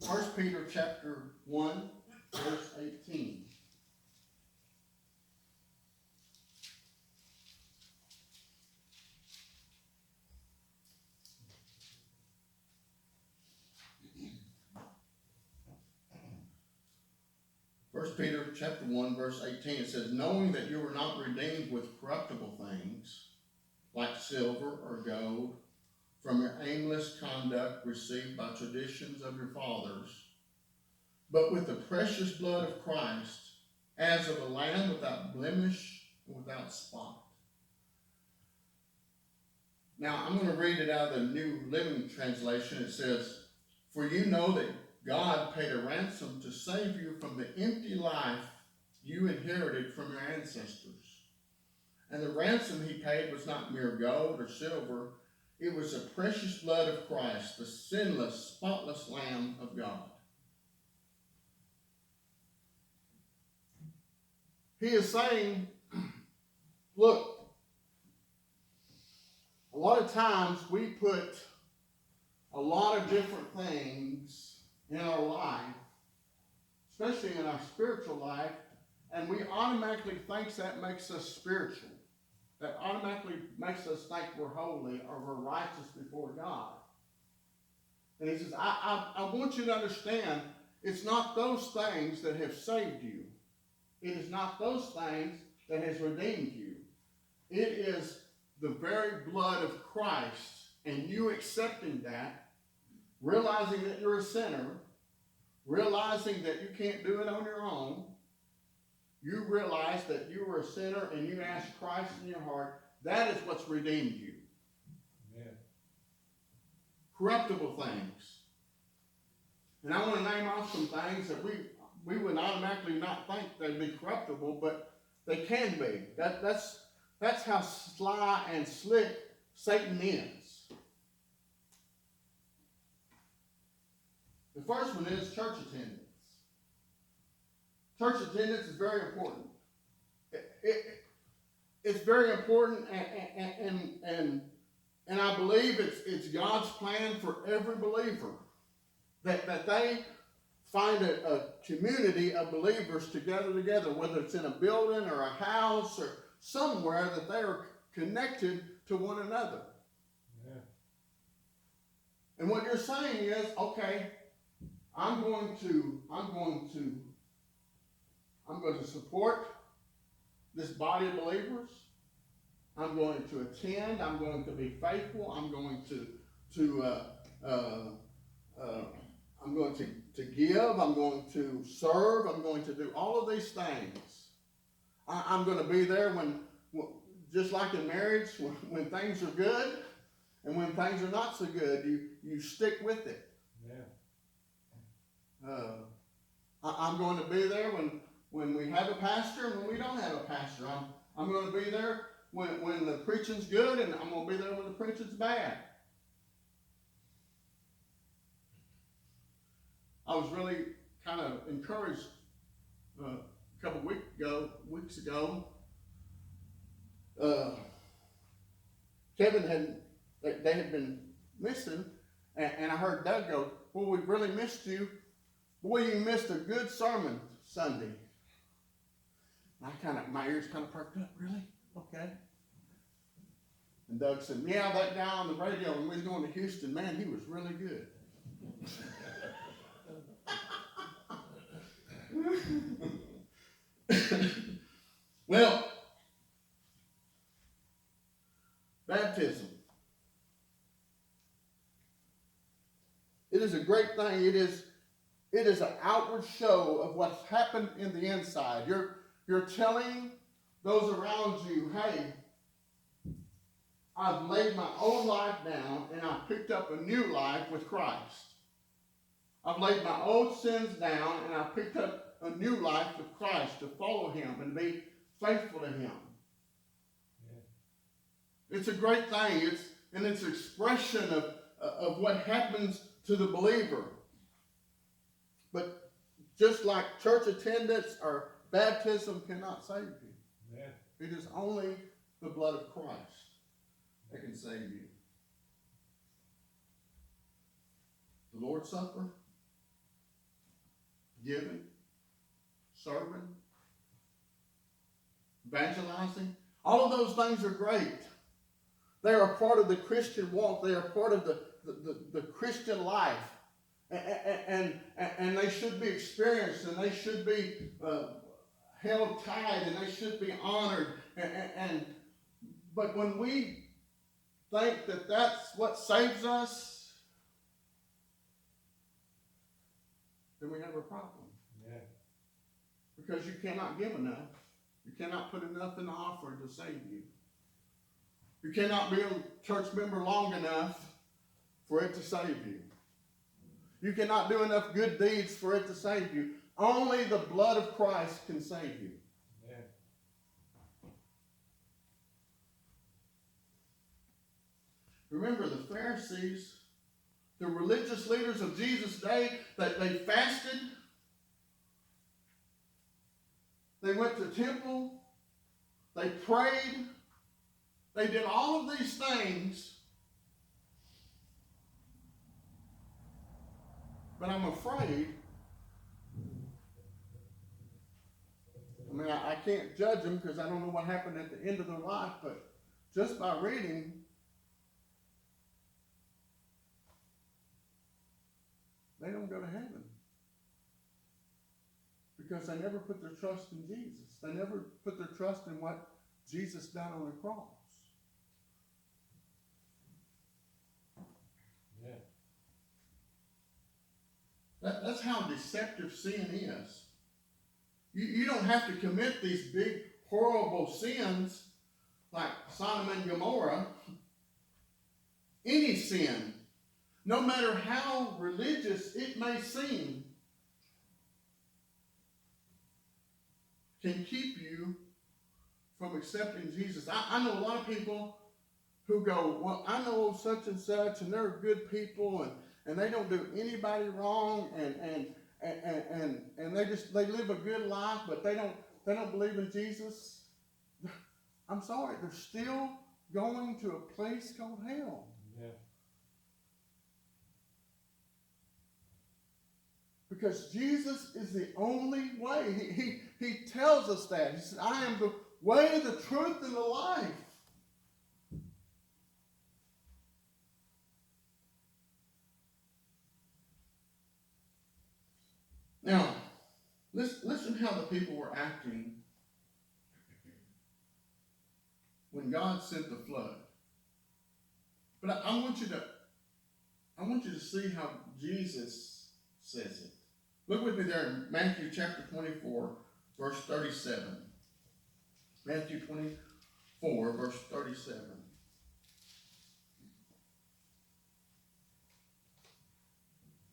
First Peter chapter 1, verse 18. First Peter chapter 1, verse 18, it says, knowing that you were not redeemed with corruptible things, like silver or gold, from your aimless conduct received by traditions of your fathers, but with the precious blood of Christ, as of a lamb without blemish and without spot. Now, I'm going to read it out of the New Living Translation. It says, for you know that God paid a ransom to save you from the empty life you inherited from your ancestors. And the ransom he paid was not mere gold or silver. It was the precious blood of Christ, the sinless, spotless Lamb of God. He is saying, look, a lot of times we put a lot of different things in our life, especially in our spiritual life, and we automatically think that makes us spiritual. That automatically makes us think we're holy or we're righteous before God. And he says, I want you to understand, it's not those things that have saved you. It is not those things that has redeemed you. It is the very blood of Christ, and you accepting that, realizing that you're a sinner, realizing that you can't do it on your own. You realize that you were a sinner and you asked Christ in your heart. That is what's redeemed you. Amen. Corruptible things. And I want to name off some things that we would automatically not think they'd be corruptible, but they can be. That's how sly and slick Satan is. The first one is church attendance. Church attendance is very important. It's very important, and I believe it's God's plan for every believer that they find a community of believers to gather together, whether it's in a building or a house or somewhere, that they are connected to one another. Yeah. And what you're saying is, okay, I'm going to support this body of believers. I'm going to attend. I'm going to be faithful. I'm going to give. I'm going to serve. I'm going to do all of these things. I'm going to be there when, just like in marriage, when things are good and when things are not so good, you stick with it. Yeah. I'm going to be there when we have a pastor and when we don't have a pastor. I'm going to be there when the preaching's good, and I'm going to be there when the preaching's bad. I was really kind of encouraged a couple weeks ago. Kevin they had been missing, and I heard Doug go, well, we really missed you. Boy, you missed a good sermon Sunday. My ears kind of perked up. Really? Okay. And Doug said, yeah, that guy on the radio when we was going to Houston, man, he was really good. Well, baptism. It is a great thing. It is an outward show of what's happened in the inside. You're telling those around you, hey, I've laid my old life down and I've picked up a new life with Christ. I've laid my old sins down and I've picked up a new life with Christ to follow him and be faithful to him. Yeah. It's a great thing. It's an expression of what happens to the believer. But just like church attendance or baptism cannot save you. Yeah. It is only the blood of Christ that can save you. The Lord's Supper, giving, serving, evangelizing. All of those things are great. They are a part of the Christian walk. They are part of the Christian life. And they should be experienced, and they should be held tight, and they should be honored. But when we think that that's what saves us, then we have a problem. Yeah. Because you cannot give enough. You cannot put enough in the offering to save you. You cannot be a church member long enough for it to save you. You cannot do enough good deeds for it to save you. Only the blood of Christ can save you. Yeah. Remember the Pharisees, the religious leaders of Jesus' day, that they fasted. They went to the temple. They prayed. They did all of these things. But I'm afraid, I can't judge them because I don't know what happened at the end of their life, but just by reading, they don't go to heaven. Because they never put their trust in Jesus. They never put their trust in what Jesus done on the cross. Yeah. That's how deceptive sin is. You don't have to commit these big, horrible sins like Sodom and Gomorrah. Any sin, no matter how religious it may seem, can keep you from accepting Jesus. I know a lot of people who go, well, I know such and such, and they're good people, and they don't do anybody wrong, and they live a good life, but they don't believe in Jesus. I'm sorry, they're still going to a place called hell. Yeah. Because Jesus is the only way. He tells us that. He said, I am the way, the truth, and the life. Now, listen how the people were acting when God sent the flood. But I want you to see how Jesus says it. Look with me there in Matthew chapter 24, verse 37. Matthew 24, verse 37.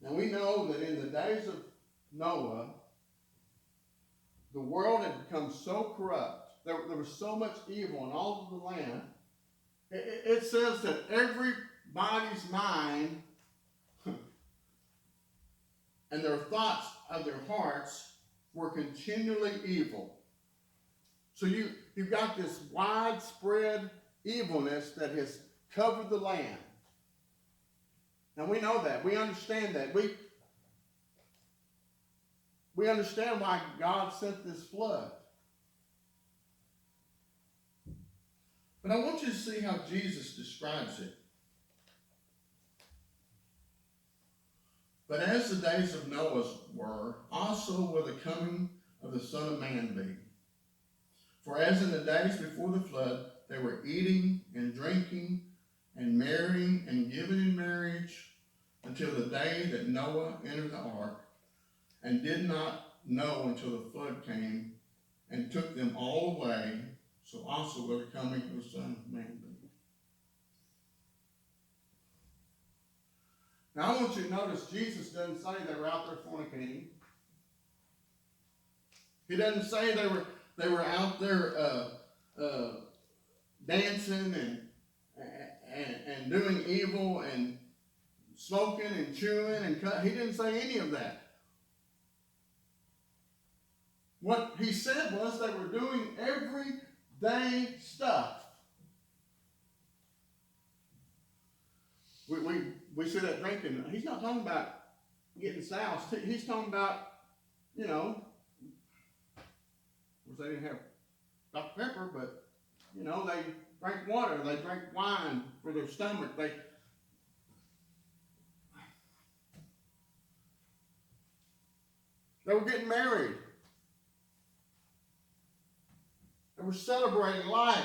Now we know that in the days of Noah, the world had become so corrupt. There was so much evil in all of the land. It says that everybody's mind and their thoughts of their hearts were continually evil. So you've got this widespread evilness that has covered the land. Now we know that. We understand that. We understand why God sent this flood. But I want you to see how Jesus describes it. But as the days of Noah were, also will the coming of the Son of Man be. For as in the days before the flood, they were eating and drinking and marrying and giving in marriage until the day that Noah entered the ark, and did not know until the flood came and took them all away, so also will the coming of the Son of Man be. Now I want you to notice Jesus doesn't say they were out there fornicating. He doesn't say they were out there dancing and doing evil and smoking and chewing and cut. He didn't say any of that. What he said was they were doing everyday stuff. We see that drinking. He's not talking about getting soused. He's talking about you know, of course they didn't have Dr. Pepper, but, you know, they drank water, they drank wine for their stomach. They were getting married. They were celebrating life.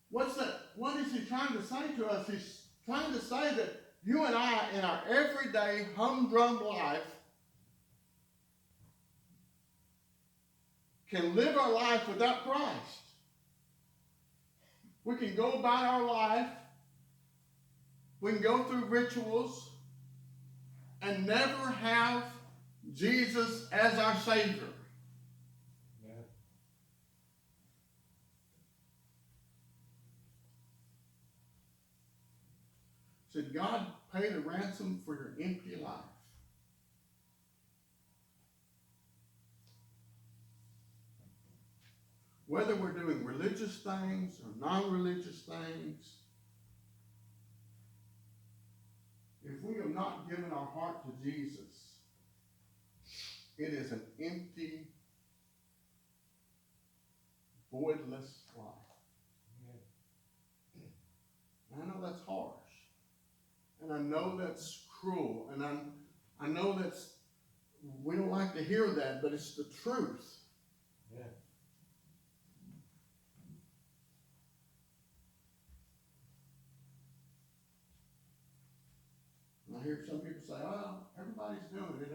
What's that? What is he trying to say to us? He's trying to say that you and I, in our everyday humdrum life, can live our life without Christ. We can go about our life, we can go through rituals, and never have Jesus as our Savior. Yeah. Said God paid a ransom for your empty life. Whether we're doing religious things or non-religious things, if we have not given our heart to Jesus, it is an empty, voidless life. And I know that's harsh. And I know that's cruel. And I know that's, we don't like to hear that, but it's the truth. Yeah. I hear some people say, oh, everybody's doing it.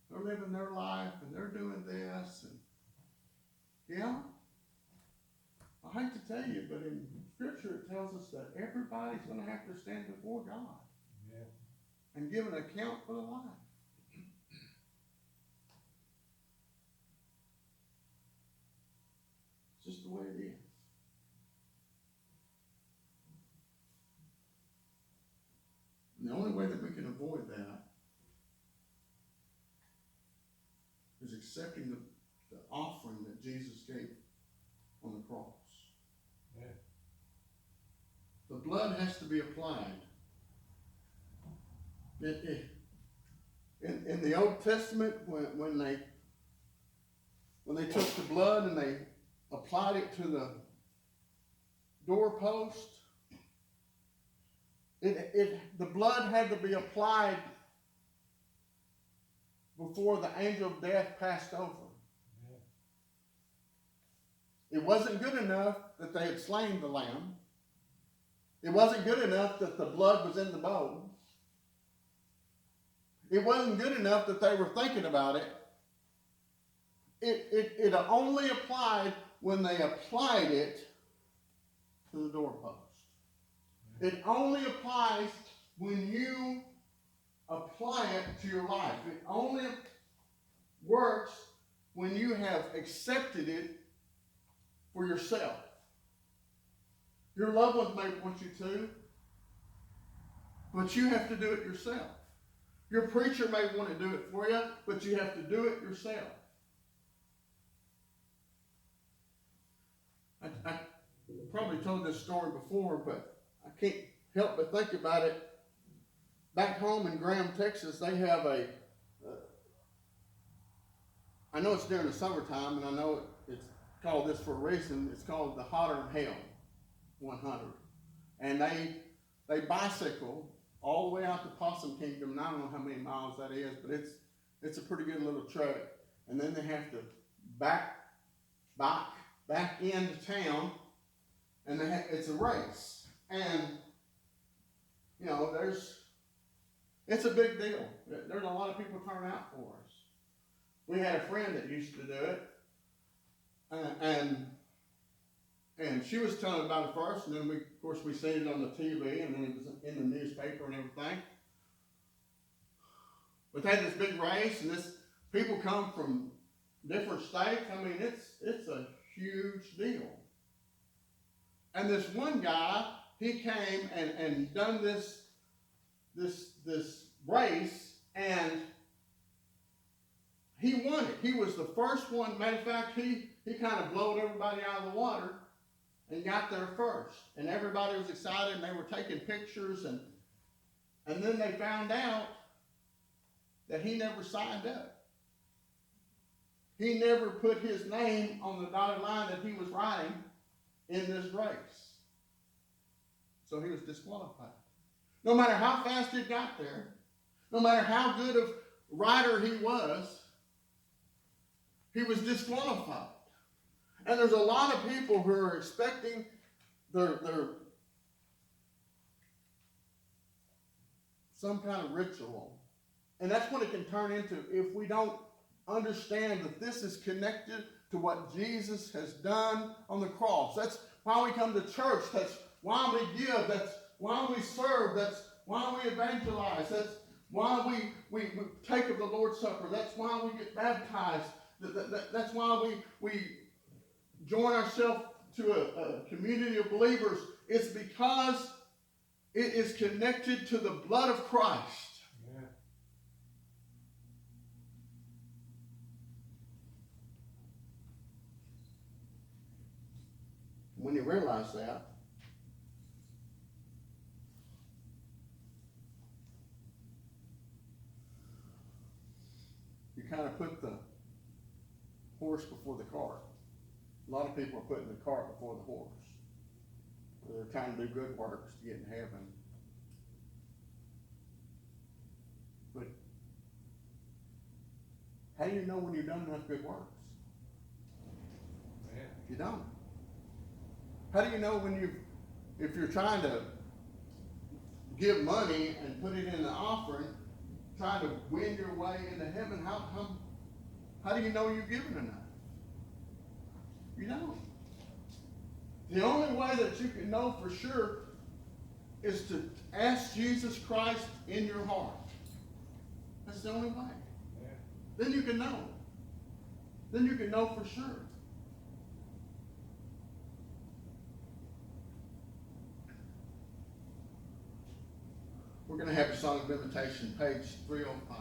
They're living their life and they're doing this. And yeah, I hate to tell you, but in Scripture it tells us that everybody's going to have to stand before God. Yeah. And give an account for the life. It's just the way it is. And the only way that we can avoid that is accepting the offering that Jesus gave on the cross. Yeah. The blood has to be applied. In the Old Testament, when they took the blood and they applied it to the doorpost, the blood had to be applied before the angel of death passed over. It wasn't good enough that they had slain the lamb. It wasn't good enough that the blood was in the bowl. It wasn't good enough that they were thinking about it. It only applied when they applied it to the doorpost. It only applies when you apply it to your life. It only works when you have accepted it for yourself. Your loved ones may want you to, but you have to do it yourself. Your preacher may want to do it for you, but you have to do it yourself. I probably told this story before, but I can't help but think about it. Back home in Graham, Texas, they have I know it's during the summertime, and I know it's called this for a reason. It's called the Hotter Than Hell 100. And they bicycle all the way out to Possum Kingdom, and I don't know how many miles that is, but it's a pretty good little trek. And then they have to back into town, and it's a race. And, you know, it's a big deal. There's a lot of people turn out for us. We had a friend that used to do it, and she was telling about it first, and then of course we seen it on the TV, and then it was in the newspaper and everything. But they had this big race, and people come from different states. I mean, it's a huge deal. And this one guy, he came and done this race, and he won it. He was the first one. Matter of fact, he kind of blowed everybody out of the water and got there first. And everybody was excited, and they were taking pictures, and And then they found out that he never signed up. He never put his name on the dotted line that he was writing in this race. So he was disqualified. No matter how fast he got there, no matter how good of rider he was disqualified. And there's a lot of people who are expecting their some kind of ritual. And that's what it can turn into if we don't understand that this is connected to what Jesus has done on the cross. That's why we come to church. That's why we give. That's why we serve. That's why we evangelize. That's why we take of the Lord's Supper. That's why we get baptized. That's why we join ourselves to a community of believers. It's because it is connected to the blood of Christ. Yeah. When you realize that, you kind of put the horse before the cart. A lot of people are putting the cart before the horse. They're trying to do good works to get in heaven. But how do you know when you've done enough good works? Man. You don't. How do you know if you're trying to give money and put it in the offering, trying to win your way into heaven, how do you know you've given enough? You don't. The only way that you can know for sure is to ask Jesus Christ in your heart. That's the only way. Yeah. Then you can know. Then you can know for sure. We're going to have a song of invitation, page 305.